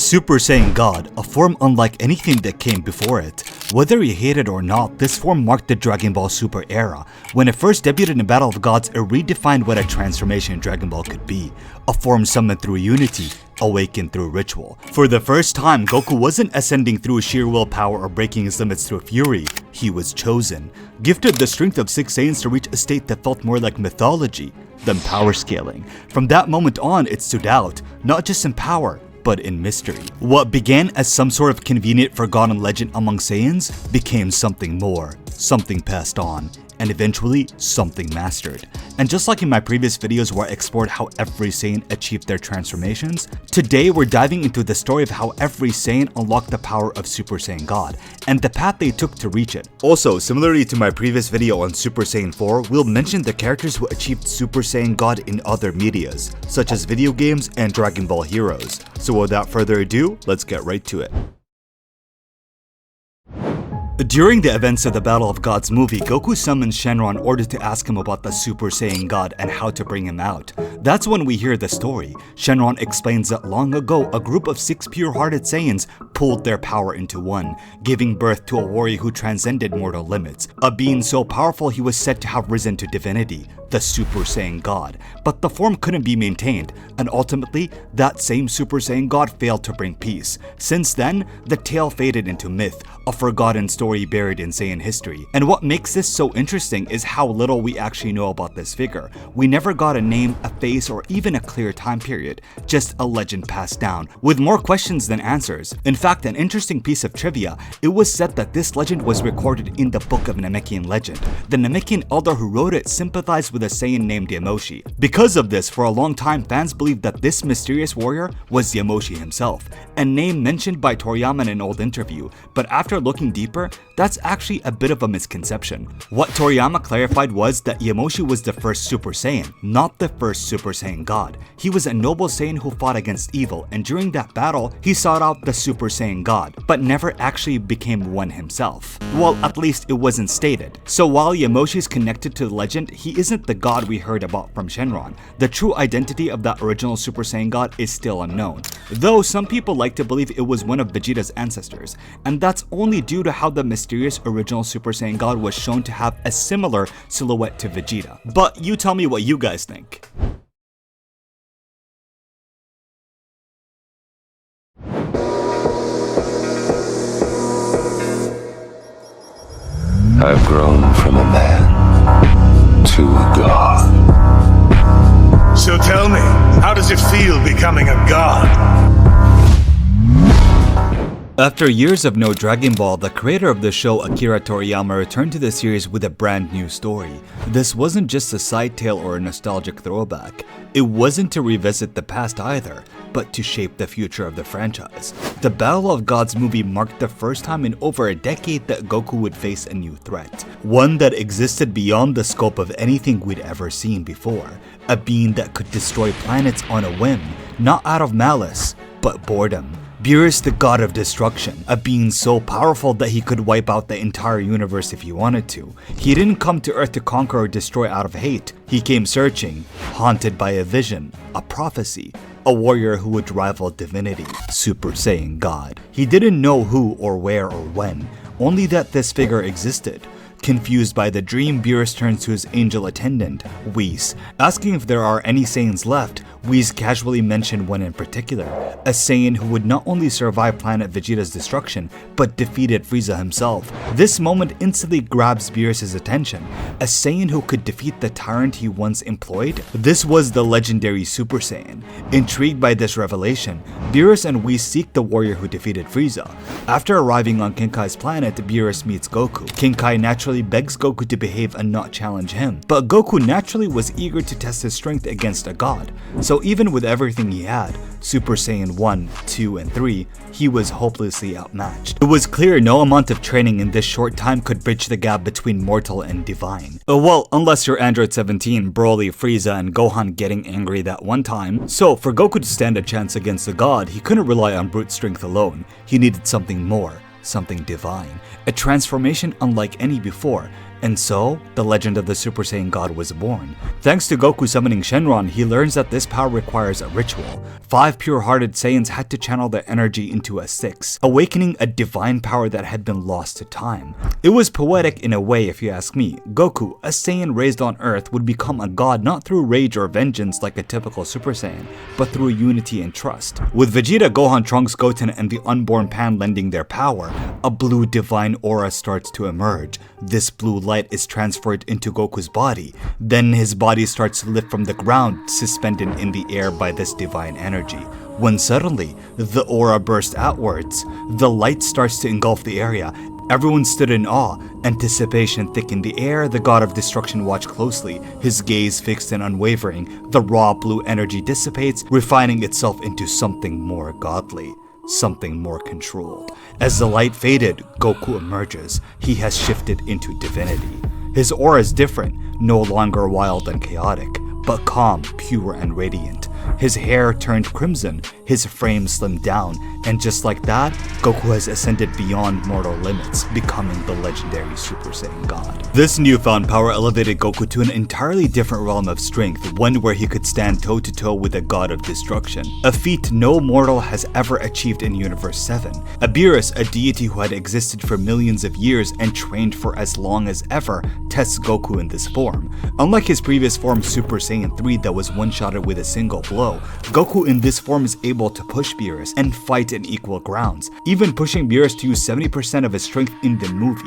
Super Saiyan God, a form unlike anything that came before it. Whether you hate it or not, this form marked the Dragon Ball Super era. When it first debuted in Battle of Gods, it redefined what a transformation in Dragon Ball could be. A form summoned through unity, awakened through ritual. For the first time, Goku wasn't ascending through sheer willpower or breaking his limits through fury. He was chosen, gifted the strength of 6 Saiyans to reach a state that felt more like mythology than power scaling. From that moment on, it stood out, not just in power, but in mystery. What began as some sort of convenient forgotten legend among Saiyans became something more, something passed on, and eventually something mastered. And just like in my previous videos where I explored how every Saiyan achieved their transformations, today we're diving into the story of how every Saiyan unlocked the power of Super Saiyan God, and the path they took to reach it. Also, similarly to my previous video on Super Saiyan 4, we'll mention the characters who achieved Super Saiyan God in other medias, such as video games and Dragon Ball Heroes. So without further ado, let's get right to it. During the events of the Battle of Gods movie, Goku summons Shenron in order to ask him about the Super Saiyan God and how to bring him out. That's when we hear the story. Shenron explains that long ago, a group of 6 pure-hearted Saiyans pulled their power into one, giving birth to a warrior who transcended mortal limits. A being so powerful he was said to have risen to divinity, the Super Saiyan God. But the form couldn't be maintained, and ultimately, that same Super Saiyan God failed to bring peace. Since then, the tale faded into myth, a forgotten story buried in Saiyan history. And what makes this so interesting is how little we actually know about this figure. We never got a name, a face, or even a clear time period, just a legend passed down, with more questions than answers. In fact, an interesting piece of trivia, it was said that this legend was recorded in the Book of Namekian Legend. The Namekian elder who wrote it sympathized with a Saiyan named Yamoshi. Because of this, for a long time, fans believed that this mysterious warrior was Yamoshi himself, a name mentioned by Toriyama in an old interview, but after looking deeper, that's actually a bit of a misconception. What Toriyama clarified was that Yamoshi was the first Super Saiyan, not the first Super Saiyan God. He was a noble Saiyan who fought against evil, and during that battle, he sought out the Super Saiyan God, but never actually became one himself. Well, at least it wasn't stated. So while Yamoshi is connected to the legend, he isn't the god we heard about from Shenron. The true identity of that original Super Saiyan God is still unknown, though some people like to believe it was one of Vegeta's ancestors, and that's only due to how the mysterious original Super Saiyan God was shown to have a similar silhouette to Vegeta. But you tell me what you guys think. I've grown from a man to a god. So tell me, how does it feel becoming a god? After years of no Dragon Ball, the creator of the show, Akira Toriyama, returned to the series with a brand new story. This wasn't just a side tale or a nostalgic throwback. It wasn't to revisit the past either, but to shape the future of the franchise. The Battle of Gods movie marked the first time in over a decade that Goku would face a new threat, one that existed beyond the scope of anything we'd ever seen before, a being that could destroy planets on a whim, not out of malice, but boredom. Beerus, the god of destruction, a being so powerful that he could wipe out the entire universe if he wanted to. He didn't come to Earth to conquer or destroy out of hate. He came searching, haunted by a vision, a prophecy, a warrior who would rival divinity, Super Saiyan God. He didn't know who or where or when, only that this figure existed. Confused by the dream, Beerus turns to his angel attendant, Whis. Asking if there are any Saiyans left, Whis casually mentioned one in particular, a Saiyan who would not only survive planet Vegeta's destruction, but defeated Frieza himself. This moment instantly grabs Beerus' attention. A Saiyan who could defeat the tyrant he once employed? This was the legendary Super Saiyan. Intrigued by this revelation, Beerus and Whis seek the warrior who defeated Frieza. After arriving on Kinkai's planet, Beerus meets Goku. Kinkai naturally begs Goku to behave and not challenge him, but Goku naturally was eager to test his strength against a god. So even with everything he had, Super Saiyan 1, 2, and 3, he was hopelessly outmatched. It was clear no amount of training in this short time could bridge the gap between mortal and divine. Well, unless you're Android 17, Broly, Frieza, and Gohan getting angry that one time. So for Goku to stand a chance against the god, he couldn't rely on brute strength alone. He needed something more, something divine, a transformation unlike any before, And so, the legend of the Super Saiyan God was born. Thanks to Goku summoning Shenron, he learns that this power requires a ritual. 5 pure-hearted Saiyans had to channel their energy into a 6, awakening a divine power that had been lost to time. It was poetic in a way, if you ask me. Goku, a Saiyan raised on Earth, would become a god not through rage or vengeance like a typical Super Saiyan, but through unity and trust. With Vegeta, Gohan, Trunks, Goten, and the unborn Pan lending their power, a blue divine aura starts to emerge. This blue light is transferred into Goku's body. Then his body starts to lift from the ground, suspended in the air by this divine energy. When suddenly, the aura bursts outwards. The light starts to engulf the area. Everyone stood in awe. Anticipation thick in the air. The god of destruction watched closely, his gaze fixed and unwavering. The raw blue energy dissipates, refining itself into something more godly, something more controlled. As the light faded, Goku emerges. He has shifted into divinity. His aura is different, no longer wild and chaotic, but calm, pure, and radiant. His hair turned crimson, his frame slimmed down, and just like that, Goku has ascended beyond mortal limits, becoming the legendary Super Saiyan God. This newfound power elevated Goku to an entirely different realm of strength, one where he could stand toe-to-toe with a god of destruction, a feat no mortal has ever achieved in Universe 7. A Beerus, a deity who had existed for millions of years and trained for as long as ever, tests Goku in this form. Unlike his previous form Super Saiyan 3 that was one-shotted with a single blow, Goku in this form is able to push Beerus and fight in equal grounds, even pushing Beerus to use 70% of his strength in the movie.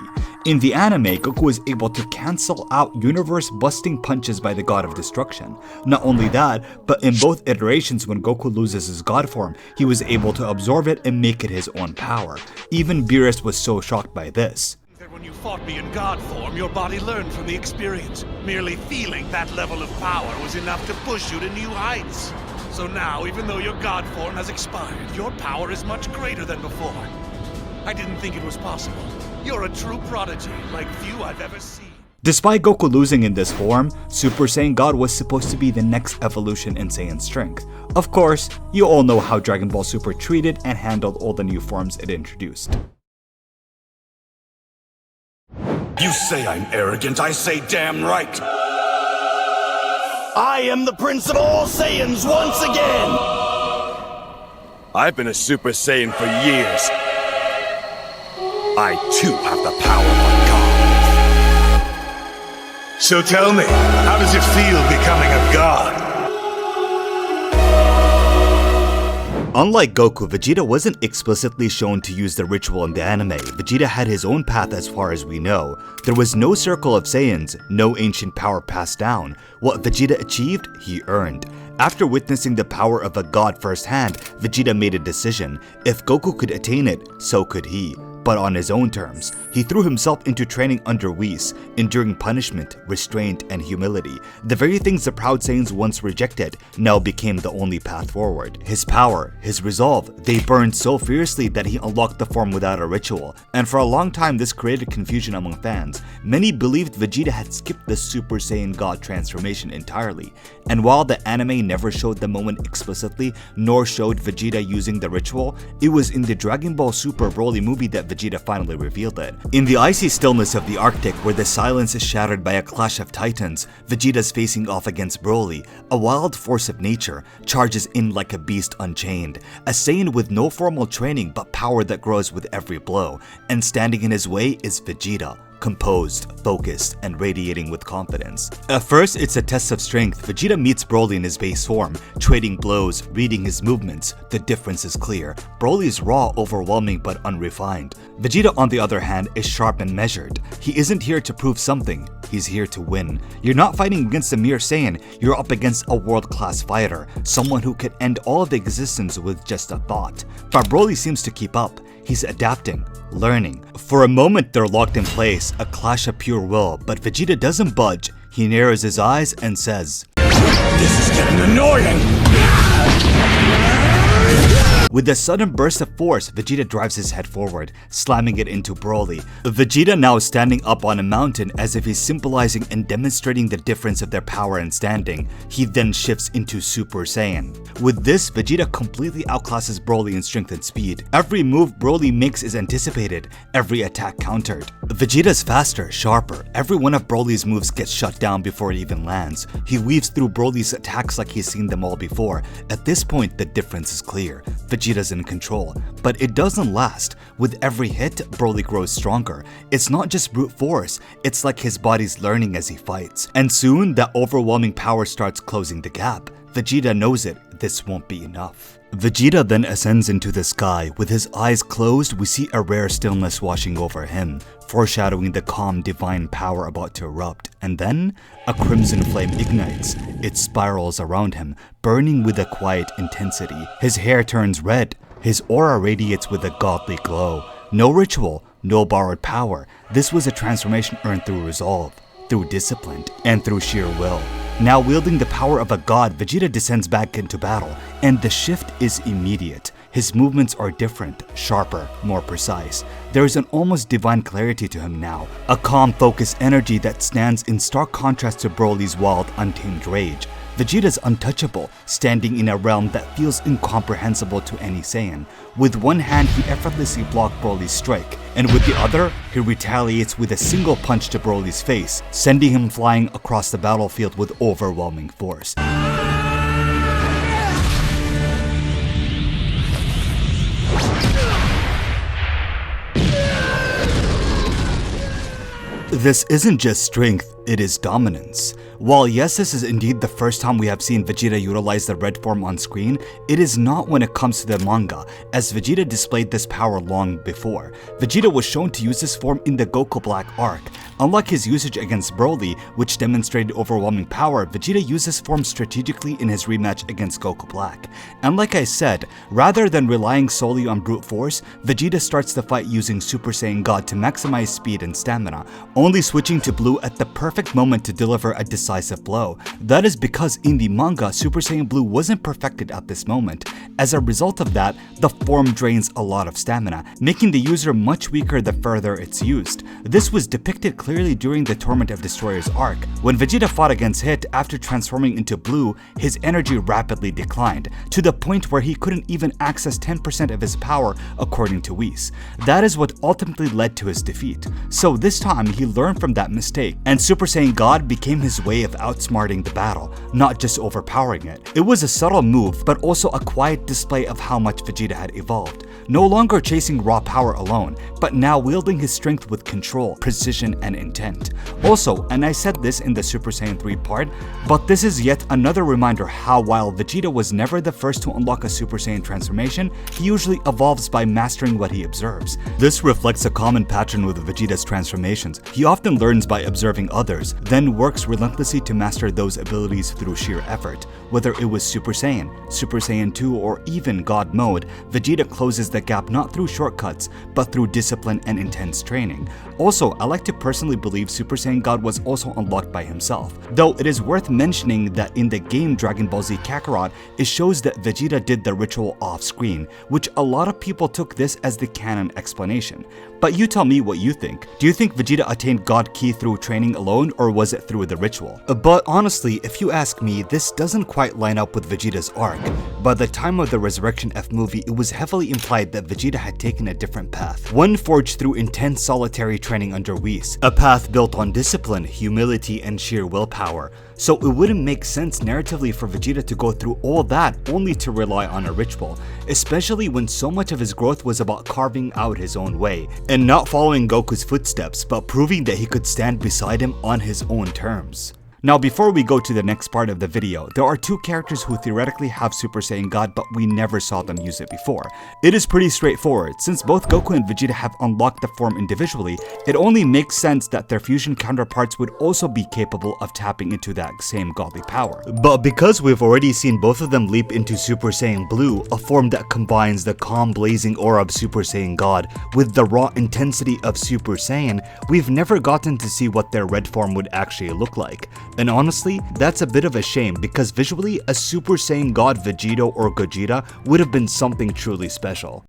In the anime, Goku is able to cancel out universe-busting punches by the God of Destruction. Not only that, but in both iterations when Goku loses his God form, he was able to absorb it and make it his own power. Even Beerus was so shocked by this. When you fought me in God form, your body learned from the experience. Merely feeling that level of power was enough to push you to new heights. So now, even though your God form has expired, your power is much greater than before. I didn't think it was possible. You're a true prodigy, like few I've ever seen. Despite Goku losing in this form, Super Saiyan God was supposed to be the next evolution in Saiyan strength. Of course, you all know how Dragon Ball Super treated and handled all the new forms it introduced. You say I'm arrogant, I say damn right. I am the Prince of all Saiyans once again! I've been a Super Saiyan for years. I too have the power of God. So tell me, how does it feel becoming a god? Unlike Goku, Vegeta wasn't explicitly shown to use the ritual in the anime. Vegeta had his own path as far as we know. There was no circle of Saiyans, no ancient power passed down. What Vegeta achieved, he earned. After witnessing the power of a god firsthand, Vegeta made a decision. If Goku could attain it, so could he. But on his own terms. He threw himself into training under Whis, enduring punishment, restraint, and humility. The very things the proud Saiyans once rejected now became the only path forward. His power, his resolve, they burned so fiercely that he unlocked the form without a ritual. And for a long time this created confusion among fans. Many believed Vegeta had skipped the Super Saiyan God transformation entirely. And while the anime never showed the moment explicitly, nor showed Vegeta using the ritual, it was in the Dragon Ball Super Broly movie that Vegeta finally revealed it. In the icy stillness of the Arctic, where the silence is shattered by a clash of titans, Vegeta's facing off against Broly. A wild force of nature charges in like a beast unchained, a Saiyan with no formal training but power that grows with every blow, and standing in his way is Vegeta. Composed, focused, and radiating with confidence. At first, it's a test of strength. Vegeta meets Broly in his base form, trading blows, reading his movements. The difference is clear. Broly is raw, overwhelming, but unrefined. Vegeta, on the other hand, is sharp and measured. He isn't here to prove something, he's here to win. You're not fighting against a mere Saiyan, you're up against a world-class fighter, someone who could end all of existence with just a thought. But Broly seems to keep up. He's adapting, learning. For a moment they're locked in place, a clash of pure will, but Vegeta doesn't budge. He narrows his eyes and says, This is getting annoying! With a sudden burst of force, Vegeta drives his head forward, slamming it into Broly. Vegeta now standing up on a mountain as if he's symbolizing and demonstrating the difference of their power and standing. He then shifts into Super Saiyan. With this, Vegeta completely outclasses Broly in strength and speed. Every move Broly makes is anticipated, every attack countered. Vegeta's faster, sharper. Every one of Broly's moves gets shut down before it even lands. He weaves through Broly's attacks like he's seen them all before. At this point, the difference is clear. Vegeta's in control, but it doesn't last. With every hit, Broly grows stronger. It's not just brute force, it's like his body's learning as he fights. And soon, that overwhelming power starts closing the gap. Vegeta knows it, this won't be enough. Vegeta then ascends into the sky. With his eyes closed, we see a rare stillness washing over him, foreshadowing the calm divine power about to erupt. And then, a crimson flame ignites. It spirals around him, burning with a quiet intensity. His hair turns red. His aura radiates with a godly glow. No ritual, no borrowed power. This was a transformation earned through resolve, through discipline, and through sheer will. Now wielding the power of a god, Vegeta descends back into battle, and the shift is immediate. His movements are different, sharper, more precise. There is an almost divine clarity to him now, a calm, focused energy that stands in stark contrast to Broly's wild, untamed rage. Vegeta's untouchable, standing in a realm that feels incomprehensible to any Saiyan. With one hand, he effortlessly blocked Broly's strike, and with the other, he retaliates with a single punch to Broly's face, sending him flying across the battlefield with overwhelming force. This isn't just strength, it is dominance. While yes, this is indeed the first time we have seen Vegeta utilize the red form on screen, it is not when it comes to the manga, as Vegeta displayed this power long before. Vegeta was shown to use this form in the Goku Black arc. Unlike his usage against Broly, which demonstrated overwhelming power, Vegeta used this form strategically in his rematch against Goku Black. And like I said, rather than relying solely on brute force, Vegeta starts the fight using Super Saiyan God to maximize speed and stamina, only switching to blue at the perfect moment to deliver a decisive blow. That is because in the manga, Super Saiyan Blue wasn't perfected at this moment. As a result of that, the form drains a lot of stamina, making the user much weaker the further it's used. This was depicted clearly during the Torment of Destroyers arc. When Vegeta fought against Hit after transforming into blue, his energy rapidly declined, to the point where he couldn't even access 10% of his power according to Whis. That is what ultimately led to his defeat. So this time, he learned from that mistake, and Super Saiyan God became his way of outsmarting the battle, not just overpowering it. It was a subtle move, but also a quiet display of how much Vegeta had evolved. No longer chasing raw power alone, but now wielding his strength with control, precision, and intent. Also, and I said this in the Super Saiyan 3 part, but this is yet another reminder how while Vegeta was never the first to unlock a Super Saiyan transformation, he usually evolves by mastering what he observes. This reflects a common pattern with Vegeta's transformations. He often learns by observing others, then works relentlessly to master those abilities through sheer effort. Whether it was Super Saiyan, Super Saiyan 2, or even God mode, Vegeta closes the gap not through shortcuts, but through discipline and intense training. Also, I like to personally believe Super Saiyan God was also unlocked by himself, though it is worth mentioning that in the game Dragon Ball Z Kakarot, it shows that Vegeta did the ritual off-screen, which a lot of people took this as the canon explanation. But you tell me what you think. Do you think Vegeta attained God Ki through training alone, or was it through the ritual? But honestly, if you ask me, this doesn't quite line up with Vegeta's arc. By the time of the Resurrection F movie, it was heavily implied that Vegeta had taken a different path, one forged through intense solitary training under Whis, a path built on discipline, humility, and sheer willpower. So it wouldn't make sense narratively for Vegeta to go through all that only to rely on a ritual, especially when so much of his growth was about carving out his own way, and not following Goku's footsteps, but proving that he could stand beside him on his own terms. Now, before we go to the next part of the video, there are two characters who theoretically have Super Saiyan God, but we never saw them use it before. It is pretty straightforward. Since both Goku and Vegeta have unlocked the form individually, it only makes sense that their fusion counterparts would also be capable of tapping into that same godly power. But because we've already seen both of them leap into Super Saiyan Blue, a form that combines the calm blazing aura of Super Saiyan God with the raw intensity of Super Saiyan, we've never gotten to see what their red form would actually look like. And honestly, that's a bit of a shame because visually, a Super Saiyan God Vegeta or Gogeta would have been something truly special.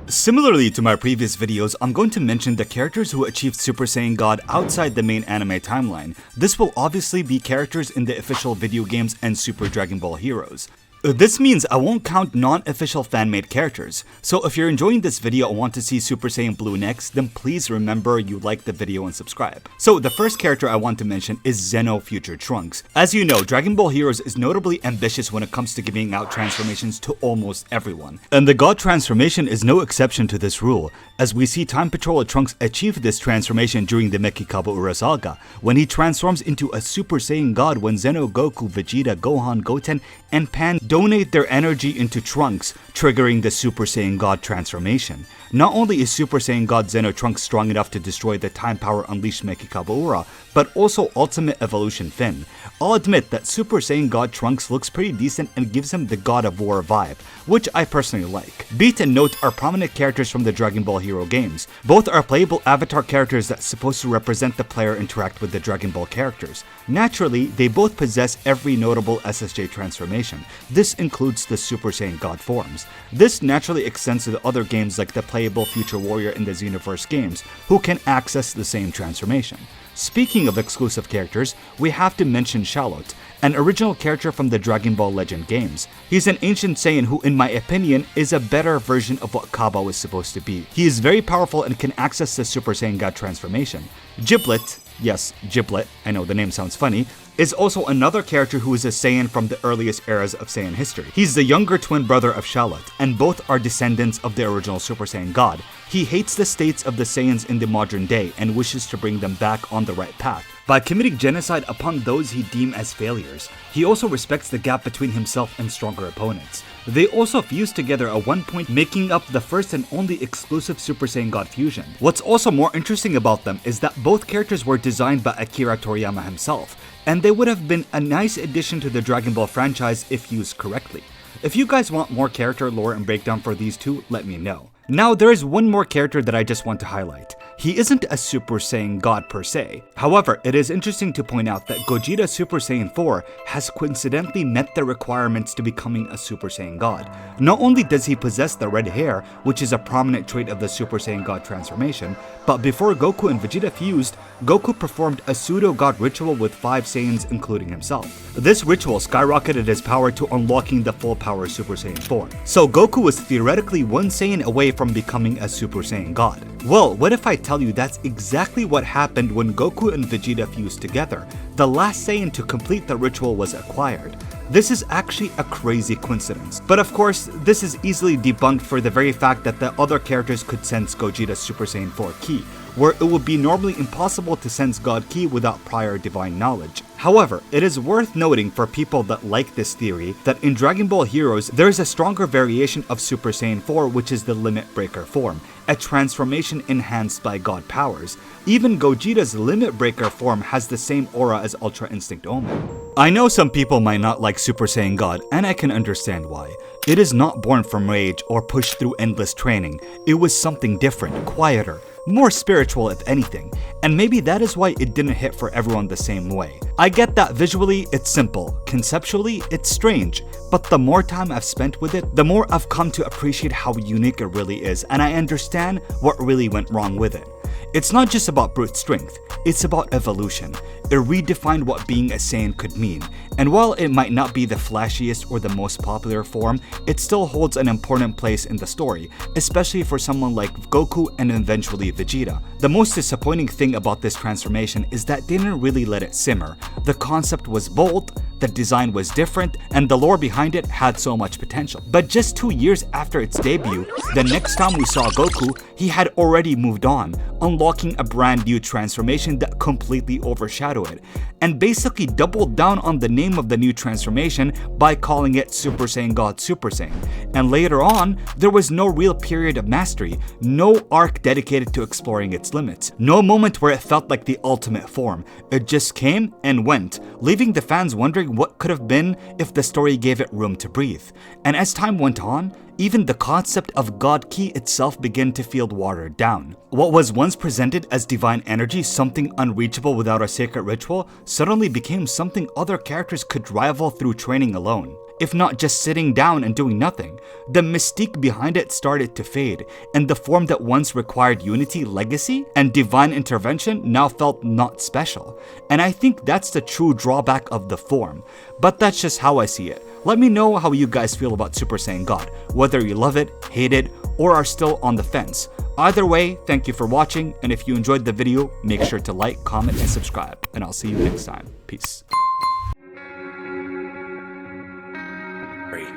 Similarly to my previous videos, I'm going to mention the characters who achieved Super Saiyan God outside the main anime timeline. This will obviously be characters in the official video games and Super Dragon Ball Heroes. This means I won't count non-official fan-made characters, so if you're enjoying this video and want to see Super Saiyan Blue next, then please remember you like the video and subscribe. So the first character I want to mention is Zeno Future Trunks. As you know, Dragon Ball Heroes is notably ambitious when it comes to giving out transformations to almost everyone. And the God transformation is no exception to this rule, as we see Time Patroller Trunks achieve this transformation during the Mekikabu-ura saga, when he transforms into a Super Saiyan God when Zeno, Goku, Vegeta, Gohan, Goten, and Pan donate their energy into Trunks, triggering the Super Saiyan God transformation. Not only is Super Saiyan God Zeno Trunks strong enough to destroy the Time Power Unleashed Mekikabu-ura, but also Ultimate Evolution Fin. I'll admit that Super Saiyan God Trunks looks pretty decent and gives him the God of War vibe, which I personally like. Beat and Note are prominent characters from the Dragon Ball Hero games. Both are playable avatar characters that's supposed to represent the player interact with the Dragon Ball characters. Naturally, they both possess every notable SSJ transformation. This includes the Super Saiyan God forms. This naturally extends to the other games like the playable Future Warrior in the Xenoverse games, who can access the same transformation. Speaking of exclusive characters, we have to mention Charlotte, an original character from the Dragon Ball Legend games. He's an ancient Saiyan who, in my opinion, is a better version of what Kaba was supposed to be. He is very powerful and can access the Super Saiyan God transformation. Giblet, yes, Giblet, I know the name sounds funny, is also another character who is a Saiyan from the earliest eras of Saiyan history. He's the younger twin brother of Charlotte, and both are descendants of the original Super Saiyan God. He hates the states of the Saiyans in the modern day and wishes to bring them back on the right path by committing genocide upon those he deems as failures. He also respects the gap between himself and stronger opponents. They also fused together at one point, making up the first and only exclusive Super Saiyan God fusion. What's also more interesting about them is that both characters were designed by Akira Toriyama himself, and they would have been a nice addition to the Dragon Ball franchise if used correctly. If you guys want more character lore and breakdown for these two, let me know. Now, there is one more character that I just want to highlight. He isn't a Super Saiyan God per se. However, it is interesting to point out that Gogeta Super Saiyan 4 has coincidentally met the requirements to becoming a Super Saiyan God. Not only does he possess the red hair, which is a prominent trait of the Super Saiyan God transformation, but before Goku and Vegeta fused, Goku performed a pseudo-god ritual with 5 Saiyans including himself. This ritual skyrocketed his power to unlocking the full power Super Saiyan 4. So Goku was theoretically 1 Saiyan away from becoming a Super Saiyan God. Well, what if I tell you that's exactly what happened when Goku and Vegeta fused together? The last Saiyan to complete the ritual was acquired. This is actually a crazy coincidence. But of course, this is easily debunked for the very fact that the other characters could sense Gogeta's Super Saiyan 4 ki, where it would be normally impossible to sense God ki without prior divine knowledge. However, it is worth noting for people that like this theory that in Dragon Ball Heroes, there is a stronger variation of Super Saiyan 4, which is the Limit Breaker form, a transformation enhanced by God powers. Even Gogeta's Limit Breaker form has the same aura as Ultra Instinct Omen. I know some people might not like Super Saiyan God, and I can understand why. It is not born from rage or pushed through endless training. It was something different, quieter, more spiritual if anything, and maybe that is why it didn't hit for everyone the same way. I get that visually it's simple, conceptually it's strange, but the more time I've spent with it, the more I've come to appreciate how unique it really is, and I understand what really went wrong with it. It's not just about brute strength, it's about evolution. It redefined what being a Saiyan could mean, and while it might not be the flashiest or the most popular form, it still holds an important place in the story, especially for someone like Goku and eventually Vegeta. The most disappointing thing about this transformation is that they didn't really let it simmer. The concept was bold, the design was different, and the lore behind it had so much potential. But just 2 years after its debut, the next time we saw Goku, he had already moved on, unlocking a brand new transformation that completely overshadowed it, and basically doubled down on the name of the new transformation by calling it Super Saiyan God Super Saiyan. And later on, there was no real period of mastery, no arc dedicated to exploring its limits, no moment where it felt like the ultimate form. It just came and went, leaving the fans wondering imagining what could have been if the story gave it room to breathe. And as time went on, even the concept of God Ki itself began to feel watered down. What was once presented as divine energy, something unreachable without a sacred ritual, suddenly became something other characters could rival through training alone. If not just sitting down and doing nothing, the mystique behind it started to fade, and the form that once required unity, legacy, and divine intervention now felt not special. And I think that's the true drawback of the form. But that's just how I see it. Let me know how you guys feel about Super Saiyan God, whether you love it, hate it, or are still on the fence. Either way, thank you for watching, and if you enjoyed the video, make sure to like, comment, and subscribe. And I'll see you next time. Peace.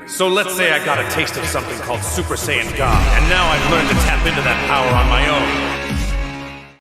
So let's say I got a taste of something called Super Saiyan God, and now I've learned to tap into that power on my own.